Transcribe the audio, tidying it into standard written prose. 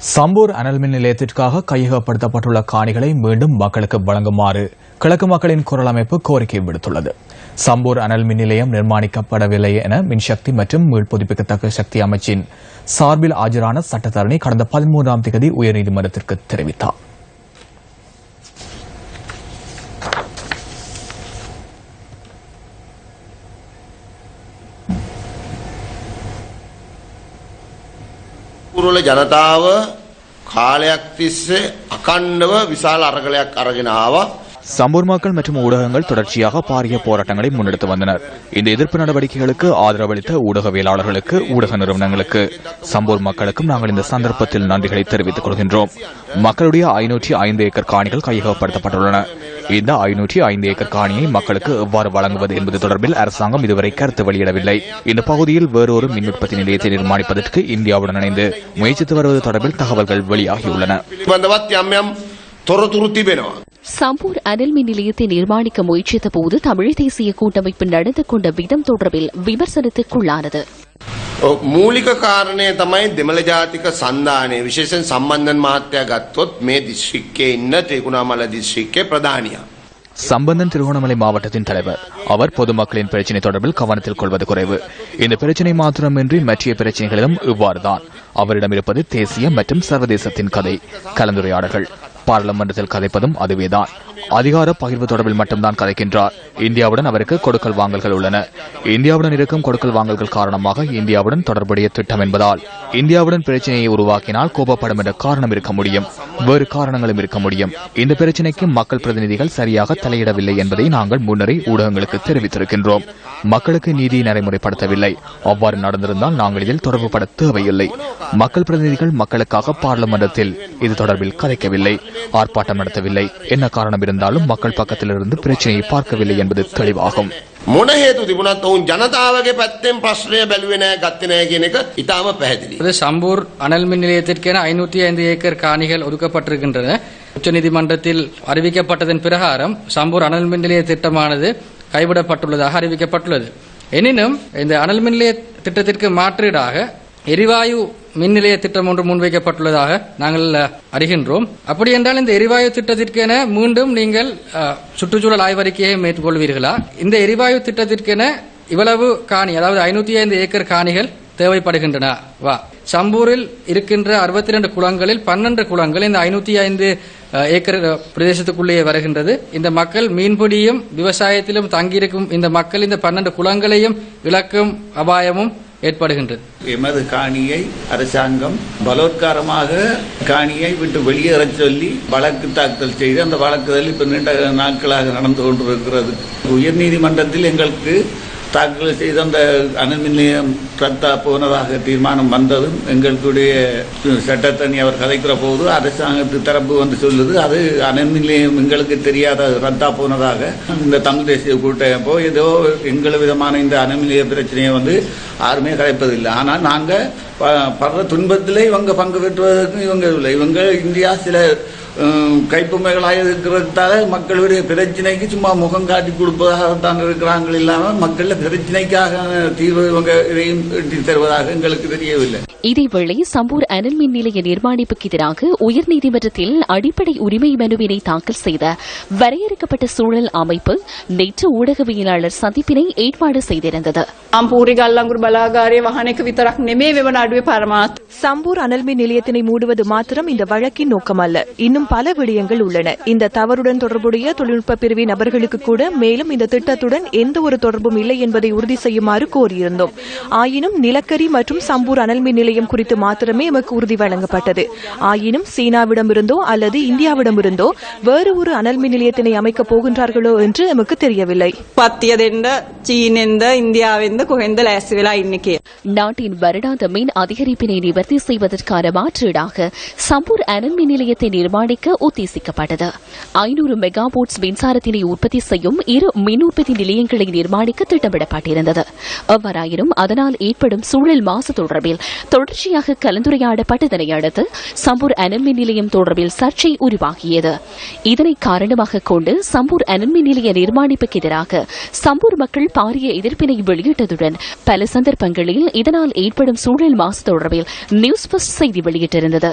சம்பூர் அனல் மின் நிலையத்திற்காக கையகப்படுத்தப்பட்டுள்ள காணிகளை மீண்டும் மக்களுக்கு வழங்குமாறு கிழக்கு மக்களின் குரல் அமைப்பு கோரிக்கை விடுத்துள்ளது. சம்பூர் அனல் மின் நிலையம் நிர்மாணிக்கப்படவில்லை என மின்சக்தி மற்றும் மீள்புதுப்பிக்கத்தக்க சக்தி அமைச்சின் சார்பில் ஆஜரான சட்டத்தரணி கடந்த 13ஆம் தேதி உயர்நீதிமன்றத்திற்கு தெரிவித்தார். ජනතාව කාලයක් තිස්සේ අකණ්ඩව විශාල අරගලයක් අරගෙන ආවා. சம்பூர் மக்கள் மற்றும் ஊடகங்கள் தொடர்ச்சியாக பாரிய போராட்டங்களை முன்னெடுத்து வந்தனர். இந்த எதிர்ப்பு நடவடிக்கைகளுக்கு ஆதரவளித்த ஊடகவியலாளர்களுக்கு, ஊடக நிறுவனங்களுக்கு, சம்பூர் மக்களுக்கும் நாங்கள் இந்த சந்தர்ப்பத்தில் நன்றிகளை தெரிவித்துக் கொள்கின்றோம். மக்களுடைய 505 ஏக்கர் காணிகள் கையகப்படுத்தப்பட்டுள்ளன. இந்த 505 ஏக்கர் காணியை மக்களுக்கு எவ்வாறு வழங்குவது என்பது தொடர்பில் அரசாங்கம் இதுவரை கருத்து வெளியிடவில்லை. இந்த பகுதியில் வேறொரு மின் உற்பத்தி நிலையத்தை நிர்மாணிப்பதற்கு இந்தியாவுடன் இணைந்து முயற்சித்து வருவது தொடர்பில் தகவல்கள் வெளியாகியுள்ளன. சம்பூர் அனல் மின் நிலையத்தை நிர்மாணிக்க முயற்சித்த போது தமிழ் தேசிய கூட்டமைப்பு நடந்து கொண்ட விதம் தொடர்பில் விமர்சனத்துக்குள்ளானது. මූලික කාරණය තමයි දෙමළ ජාතික සන්ධානය විශේෂයෙන් සම්බන්ධන් මහත්තයා ගත්තොත් මේ දිස්ත්‍රික්කයේ ඉන්න ත්‍රිකුණාමල දිස්ත්‍රික්කයේ ප්‍රධානියා. சம்பந்தன் திருகோணமலை மாவட்டத்தின் தலைவர். அவர் பொதுமக்களின் பிரச்சினை தொடர்பில் கவனத்தில் கொள்வது குறைவு. இந்த பிரச்சினை மாத்திரமின்றி மற்ற பிரச்சினைகளிலும் இவ்வாறுதான். அவரிடம் இருப்பது தேசிய மற்றும் சர்வதேசத்தின் கதை, கலந்துரையாடல்கள். பாராளுமன்றத்தில் கதைப்பதும் அதுவேதான். அதிகார பகிர்வு தொடர்பில் மட்டும்தான் கதைக்கின்றார். இந்தியாவுடன் அவருக்கு கொடுக்கல் வாங்கல்கள் உள்ளன. இந்தியாவுடன் இருக்கும் கொடுக்கல் வாங்கல்கள் காரணமாக இந்தியாவுடன் தொடர்புடைய திட்டம் என்பதால் இந்தியாவுடன் பிரச்சனையை உருவாக்கினால் கோபப்படும் என்ற காரணம் இருக்க முடியும். வேறு காரணங்களும் இருக்க முடியும். இந்த பிரச்சனைக்கு மக்கள் பிரதிநிதிகள் சரியாக தலையிடவில்லை என்பதை நாங்கள் முன்னரே ஊடகங்களுக்கு தெரிவித்திருக்கின்றோம். மக்களுக்கு நீதியை நடைமுறைப்படுத்தவில்லை. அவ்வாறு நடந்திருந்தால் நாங்கள் இதில் தொடர்புபட தேவையில்லை. மக்கள் பிரதிநிதிகள் மக்களுக்காக பாராளுமன்றத்தில் இது தொடர்பில் கதைக்கவில்லை, ஆர்ப்பாட்டம் நடத்தவில்லை. என்ன காரணம் இருந்தாலும் மக்கள் பக்கத்திலிருந்து பிரச்சனையை பார்க்கவில்லை என்பது தெளிவாகும். මොන හේතු තිබුණත් ඔවුන් ජනතාවගේ පැත්තෙන් ප්‍රශ්නය බැලුවේ නැහැ, ගත්තේ නැහැ කියන එක ඉතාම පැහැදිලි. சம்பூர் அனல் மின் நிலையத்திற்கென 505 ஏக்கர் காணிகள் ஒதுக்கப்பட்டிருக்கின்றன. உச்சநீதிமன்றத்தில் அறிவிக்கப்பட்டதன் பிரகாரம் சம்பூர் அனல் மின் நிலைய திட்டமானது கைவிடப்பட்டுள்ளதாக அறிவிக்கப்பட்டுள்ளது. எனினும் இந்த அனல் மின் நிலைய திட்டத்திற்கு மாற்றீடாக எரிவாயு மின் நிலைய திட்டம் ஒன்று முன்வைக்கப்பட்டுள்ளதாக நாங்கள் அறிகின்றோம். அப்படி என்றால் இந்த எரிவாயு திட்டத்திற்கென மீண்டும் நீங்கள் சுற்றுச்சூழல் ஆய்வறிக்கையை மேற்கொள்வீர்களா? இந்த எரிவாயு திட்டத்திற்கென இவ்வளவு காணி, அதாவது 505 ஏக்கர் காணிகள் தேவைப்படுகின்றனவா? சம்பூரில் இருக்கின்ற 62 குளங்களில் 12 குளங்கள் இந்த 505 ஏக்கர் பிரதேசத்துக்குள்ளேயே வருகின்றது. இந்த மக்கள் மீன்பிடியும் விவசாயத்திலும் தங்கியிருக்கும் இந்த மக்கள் இந்த 12 குளங்களையும் இழக்கும் அபாயமும் ஏற்படுகின்றது. எமது காணியை அரசாங்கம் பலோத்காரமாக காணியை விட்டு வெளியேற சொல்லி வழக்கு தாக்கல் செய்து அந்த வழக்குகள் இப்ப நீண்ட நாட்களாக நடந்து கொண்டிருக்கிறது. உயர்நீதிமன்றத்தில் எங்களுக்கு தாக்கல் செய்த அந்த அனல் மின் நிலையம் ரத்தா போனதாக தீர்மானம் வந்ததும் எங்களுடைய சட்டத்தனி அவர் கதைக்கிற போது அரசாங்கத்து தரப்பு வந்து சொல்லுது அது அனல் மின் நிலையம் எங்களுக்கு தெரியாத ரத்தா போனதாக. இந்த தமிழ் தேசிய கூட்டமைப்போ ஏதோ எங்கள் விதமான இந்த அனல் மின் நிலைய பிரச்சனையை வந்து யாருமே கதைப்பதில்லை. ஆனால் நாங்கள் படுற துன்பத்திலே இவங்க பங்கு பெற்றுவதற்கு இவங்க இல்லை. இவங்க இந்தியா சில கைப்புமைகளாக இருக்கிறதால மக்களுடைய பிரச்சனைக்கு சும்மா முகம் காட்டி கொடுப்பதாகத்தான் இருக்கிறாங்க. இல்லாமல் மக்கள் பிரச்சனைக்காக தீர்வு இவங்க இதையும் தருவதாக எங்களுக்கு தெரியவில்லை. இதேவேளை சம்பூர் அனல் மின் நிலைய நிர்மாணிப்புக்கு எதிராக உயர்நீதிமன்றத்தில் அடிப்படை உரிமை மனுவினை தாக்கல் செய்த வரையறுக்கப்பட்ட சூழல் அமைப்பு நேற்று ஊடகவியலாளர் சந்திப்பினை ஏற்பாடு செய்திருந்தது. சம்பூர் அனல் மின் நிலையத்தினை மூடுவது மாத்திரம் இந்த வழக்கின் நோக்கமல்ல. இன்னும் பல விடயங்கள் உள்ளன. இந்த தவறுடன் தொடர்புடைய தொழில்நுட்ப பிரிவின் நபர்களுக்கு கூட மேலும் இந்த திட்டத்துடன் எந்த ஒரு தொடர்பும் இல்லை என்பதை உறுதி செய்யுமாறு கோரியிருந்தோம். ஆயினும் நிலக்கரி மற்றும் சம்பூர் அனல் மின் நிலையம் குறித்து மாத்திரமே எமக்கு உறுதி வழங்கப்பட்டது. ஆயினும் சீனாவிடமிருந்தோ அல்லது இந்தியாவிடமிருந்தோ வேறு ஒரு அனல் மின் நிலையத்தினை அமைக்கப் போகின்றார்களோ என்று எமக்கு தெரியவில்லை. நாட்டின் வருடாந்த மின் அதிகரிப்பினை நிவர்த்தி செய்வதற்கான மாற்றீடாக சம்பூர் அனல் மின் நிலையத்தை நிர்மாணிக்க உத்தேசிக்கப்பட்டது. 500 மெகாவாட்ஸ் மின்சாரத்தினை உற்பத்தி செய்யும் 2 மின் உற்பத்தி நிலையங்களை நிர்மாணிக்க திட்டமிடப்பட்டிருந்தது. எவ்வாறாயினும் அதனால் ஏற்படும் சூழல் மாசு தொடர்பில் தொடர்ச்சியாக கலந்துரையாடப்பட்டதனை அடுத்து சம்பூர் அனல் மின் நிலையம் தொடர்பில் சர்ச்சை உருவாகியது. இதனை காரணமாக கொண்டு சம்பூர் அனல் மின் நிலைய நிர்மாணிப்புக்கு எதிராக சம்பூர் மக்கள் பாரிய எதிர்ப்பினை வெளியிட்டதுடன் பல சந்தர்ப்பங்களில் இதனால் ஏற்படும் சூழல் மாசு தொடர்பில் நியூஸ் ஃபர்ஸ்ட் செய்தி வெளியிட்டிருந்தது.